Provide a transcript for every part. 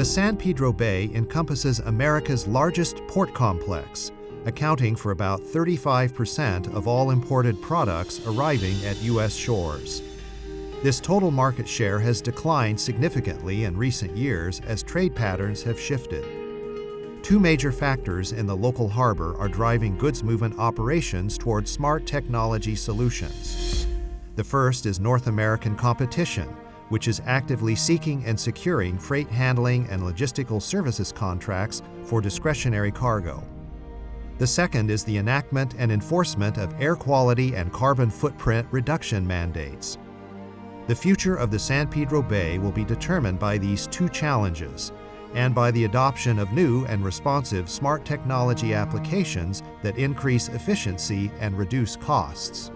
The San Pedro Bay encompasses America's largest port complex, accounting for about 35% of all imported products arriving at U.S. shores. This total market share has declined significantly in recent years as trade patterns have shifted. Two major factors in the local harbor are driving goods movement operations toward smart technology solutions. The first is North American competition, which is actively seeking and securing freight handling and logistical services contracts for discretionary cargo. The second is the enactment and enforcement of air quality and carbon footprint reduction mandates. The future of the San Pedro Bay will be determined by these two challenges and by the adoption of new and responsive smart technology applications that increase efficiency and reduce costs.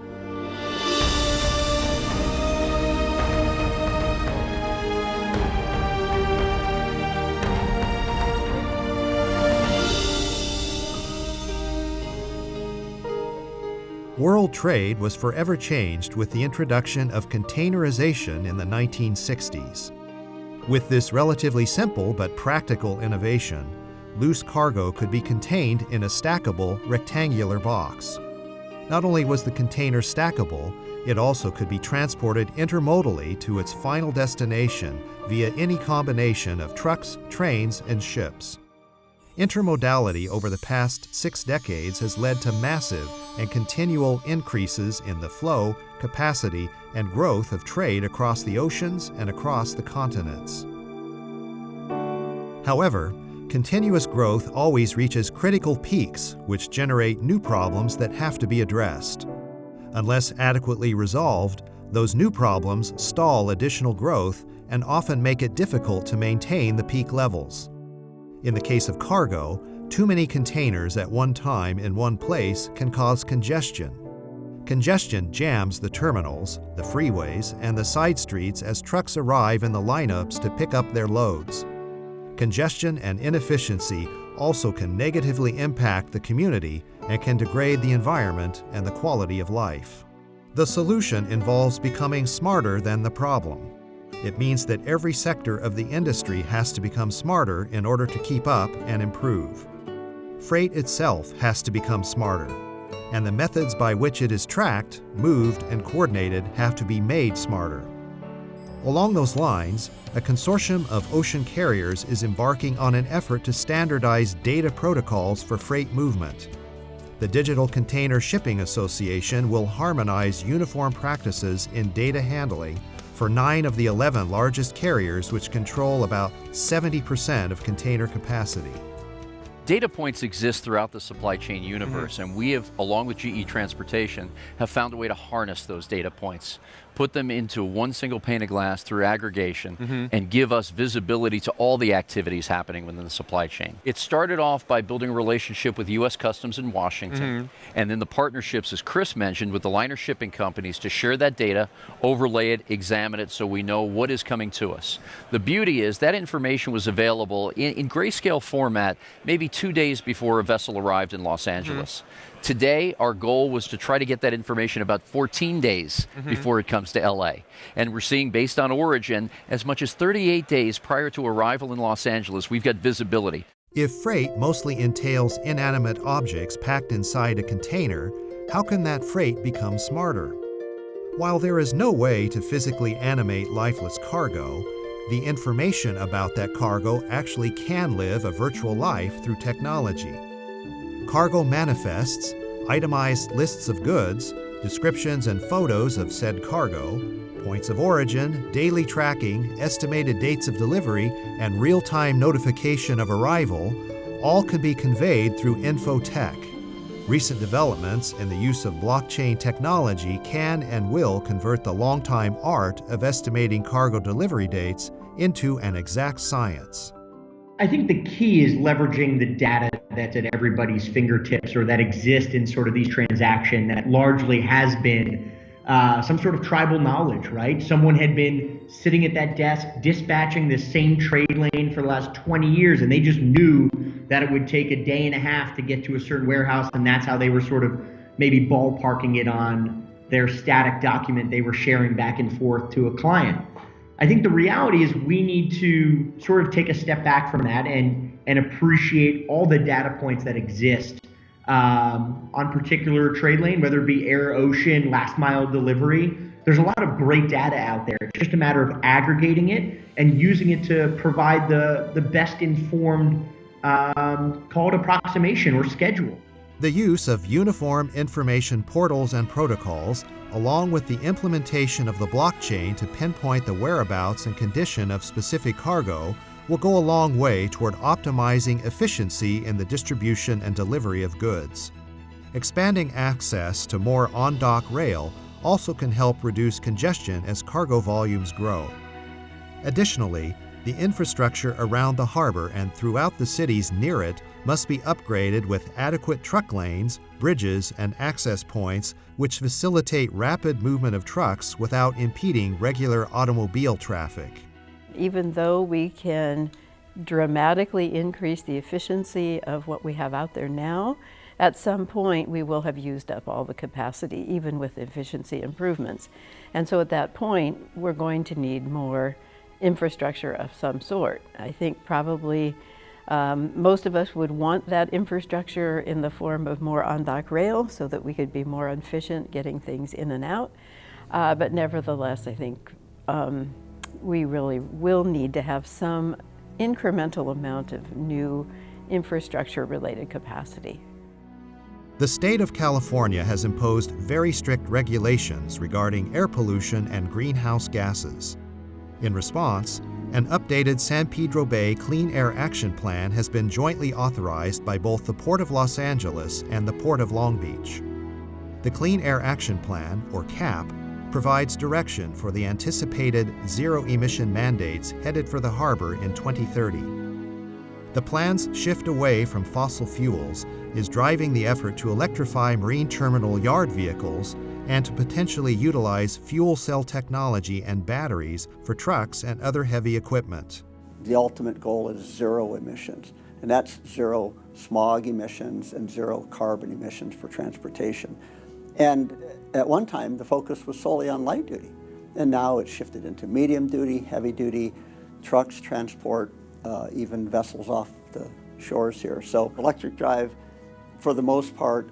World trade was forever changed with the introduction of containerization in the 1960s. With this relatively simple but practical innovation, loose cargo could be contained in a stackable, rectangular box. Not only was the container stackable, it also could be transported intermodally to its final destination via any combination of trucks, trains, and ships. Intermodality over the past 6 decades has led to massive and continual increases in the flow, capacity, and growth of trade across the oceans and across the continents. However, continuous growth always reaches critical peaks, which generate new problems that have to be addressed. Unless adequately resolved, those new problems stall additional growth and often make it difficult to maintain the peak levels. In the case of cargo, too many containers at one time in one place can cause congestion. Congestion jams the terminals, the freeways, and the side streets as trucks arrive in the lineups to pick up their loads. Congestion and inefficiency also can negatively impact the community and can degrade the environment and the quality of life. The solution involves becoming smarter than the problem. It means that every sector of the industry has to become smarter in order to keep up and improve. Freight itself has to become smarter, and the methods by which it is tracked, moved, and coordinated have to be made smarter. Along those lines, a consortium of ocean carriers is embarking on an effort to standardize data protocols for freight movement. The Digital Container Shipping Association will harmonize uniform practices in data handling for 9 of the 11 largest carriers, which control about 70% of container capacity. Data points exist throughout the supply chain universe, and we have, along with GE Transportation, have found a way to harness those data points, put them into one single pane of glass through aggregation, and give us visibility to all the activities happening within the supply chain. It started off by building a relationship with U.S. Customs in Washington, and then the partnerships, as Chris mentioned, with the liner shipping companies to share that data, overlay it, examine it, so we know what is coming to us. The beauty is that information was available in grayscale format maybe 2 days before a vessel arrived in Los Angeles. Today, our goal was to try to get that information about 14 days before it comes to LA. And we're seeing, based on origin, as much as 38 days prior to arrival in Los Angeles, we've got visibility. If freight mostly entails inanimate objects packed inside a container, how can that freight become smarter? While there is no way to physically animate lifeless cargo, the information about that cargo actually can live a virtual life through technology. Cargo manifests, itemized lists of goods, descriptions and photos of said cargo, points of origin, daily tracking, estimated dates of delivery, and real-time notification of arrival all can be conveyed through infotech. Recent developments in the use of blockchain technology can and will convert the long-time art of estimating cargo delivery dates into an exact science. I think the key is leveraging the data that's at everybody's fingertips or that exists in sort of these transactions that largely has been some sort of tribal knowledge, right? Someone had been sitting at that desk dispatching this same trade lane for the last 20 years, and they just knew that it would take a day and a half to get to a certain warehouse, and that's how they were sort of maybe ballparking it on their static document they were sharing back and forth to a client. I think the reality is we need to sort of take a step back from that and appreciate all the data points that exist on particular trade lane, whether it be air, ocean, last mile delivery. There's a lot of great data out there. It's just a matter of aggregating it and using it to provide the best informed call it approximation or schedule. The use of uniform information portals and protocols, along with the implementation of the blockchain to pinpoint the whereabouts and condition of specific cargo, will go a long way toward optimizing efficiency in the distribution and delivery of goods. Expanding access to more on-dock rail also can help reduce congestion as cargo volumes grow. Additionally, the infrastructure around the harbor and throughout the cities near it must be upgraded with adequate truck lanes, bridges, and access points which facilitate rapid movement of trucks without impeding regular automobile traffic. Even though we can dramatically increase the efficiency of what we have out there now, at some point we will have used up all the capacity, even with efficiency improvements. And so at that point, we're going to need more infrastructure of some sort. I think probably most of us would want that infrastructure in the form of more on-dock rail so that we could be more efficient getting things in and out. But nevertheless, I think we really will need to have some incremental amount of new infrastructure-related capacity. The state of California has imposed very strict regulations regarding air pollution and greenhouse gases. In response, an updated San Pedro Bay Clean Air Action Plan has been jointly authorized by both the Port of Los Angeles and the Port of Long Beach. The Clean Air Action Plan, or CAP, provides direction for the anticipated zero-emission mandates headed for the harbor in 2030. The plan's shift away from fossil fuels is driving the effort to electrify marine terminal yard vehicles and to potentially utilize fuel cell technology and batteries for trucks and other heavy equipment. The ultimate goal is zero emissions, and that's zero smog emissions and zero carbon emissions for transportation. And at one time, the focus was solely on light duty, and now it's shifted into medium duty, heavy duty, trucks, transport, even vessels off the shores here. So electric drive, for the most part,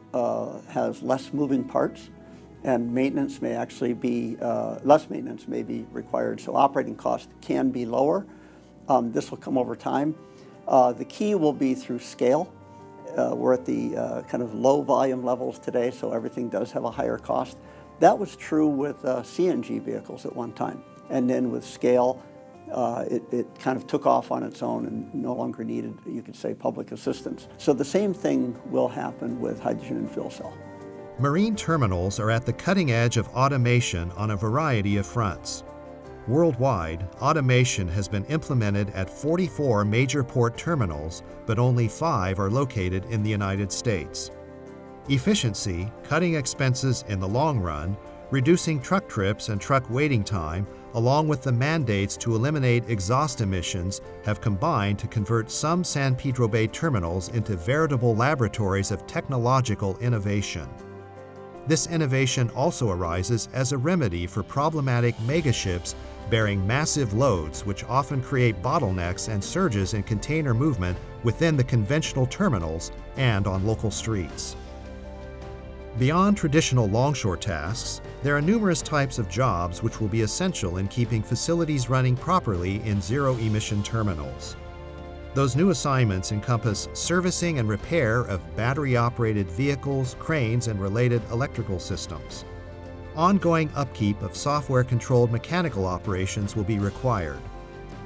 has less moving parts, and maintenance may actually be, less maintenance may be required, so operating costs can be lower. This will come over time. The key will be through scale. We're at the kind of low volume levels today, so everything does have a higher cost. That was true with CNG vehicles at one time, and then with scale, it kind of took off on its own and no longer needed, you could say, public assistance. So the same thing will happen with hydrogen and fuel cell. Marine terminals are at the cutting edge of automation on a variety of fronts. Worldwide, automation has been implemented at 44 major port terminals, but only 5 are located in the United States. Efficiency, cutting expenses in the long run, reducing truck trips and truck waiting time, along with the mandates to eliminate exhaust emissions, have combined to convert some San Pedro Bay terminals into veritable laboratories of technological innovation. This innovation also arises as a remedy for problematic megaships bearing massive loads, which often create bottlenecks and surges in container movement within the conventional terminals and on local streets. Beyond traditional longshore tasks, there are numerous types of jobs which will be essential in keeping facilities running properly in zero-emission terminals. Those new assignments encompass servicing and repair of battery-operated vehicles, cranes, and related electrical systems. Ongoing upkeep of software-controlled mechanical operations will be required.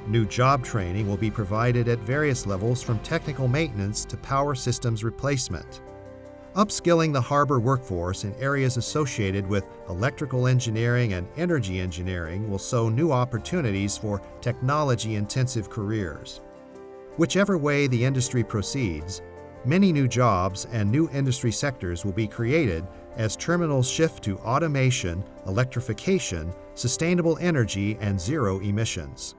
New job training will be provided at various levels from technical maintenance to power systems replacement. Upskilling the harbor workforce in areas associated with electrical engineering and energy engineering will sow new opportunities for technology-intensive careers. Whichever way the industry proceeds, many new jobs and new industry sectors will be created as terminals shift to automation, electrification, sustainable energy, and zero emissions.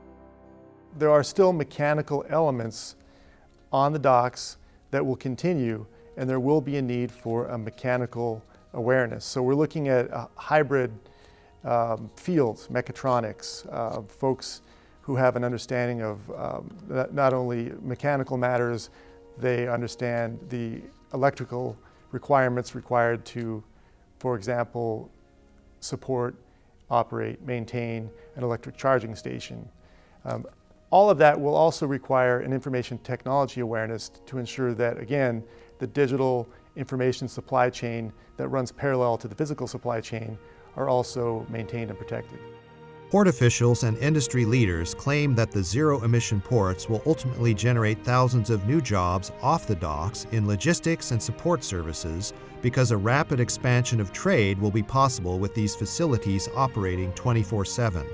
There are still mechanical elements on the docks that will continue, and there will be a need for a mechanical awareness. So we're looking at a hybrid fields, mechatronics, folks who have an understanding of not only mechanical matters, they understand the electrical requirements required to, for example, support, operate, maintain an electric charging station. All of that will also require an information technology awareness to ensure that, again, the digital information supply chain that runs parallel to the physical supply chain are also maintained and protected. Port officials and industry leaders claim that the zero-emission ports will ultimately generate thousands of new jobs off the docks in logistics and support services because a rapid expansion of trade will be possible with these facilities operating 24/7.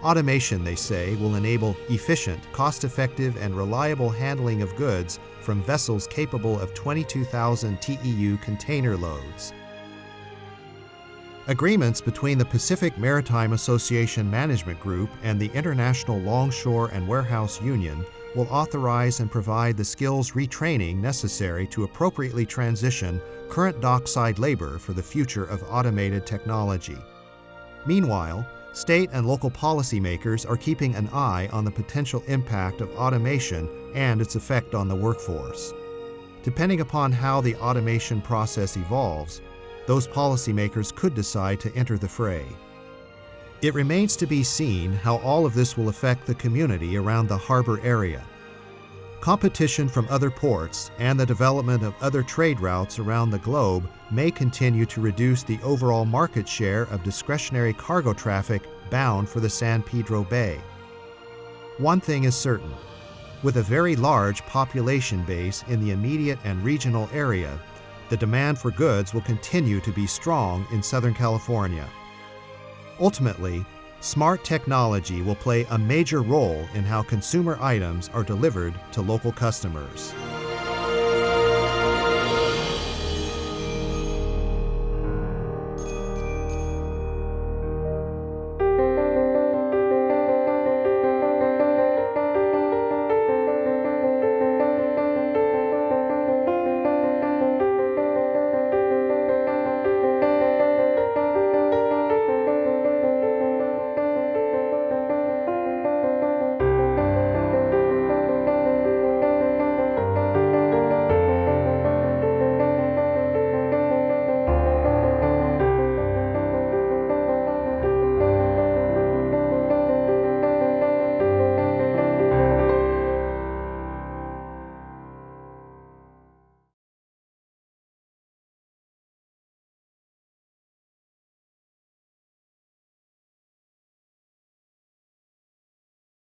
Automation, they say, will enable efficient, cost-effective, and reliable handling of goods from vessels capable of 22,000 TEU container loads. Agreements between the Pacific Maritime Association Management Group and the International Longshore and Warehouse Union will authorize and provide the skills retraining necessary to appropriately transition current dockside labor for the future of automated technology. Meanwhile, state and local policymakers are keeping an eye on the potential impact of automation and its effect on the workforce. Depending upon how the automation process evolves, those policymakers could decide to enter the fray. It remains to be seen how all of this will affect the community around the harbor area. Competition from other ports and the development of other trade routes around the globe may continue to reduce the overall market share of discretionary cargo traffic bound for the San Pedro Bay. One thing is certain: with a very large population base in the immediate and regional area, the demand for goods will continue to be strong in Southern California. Ultimately, smart technology will play a major role in how consumer items are delivered to local customers.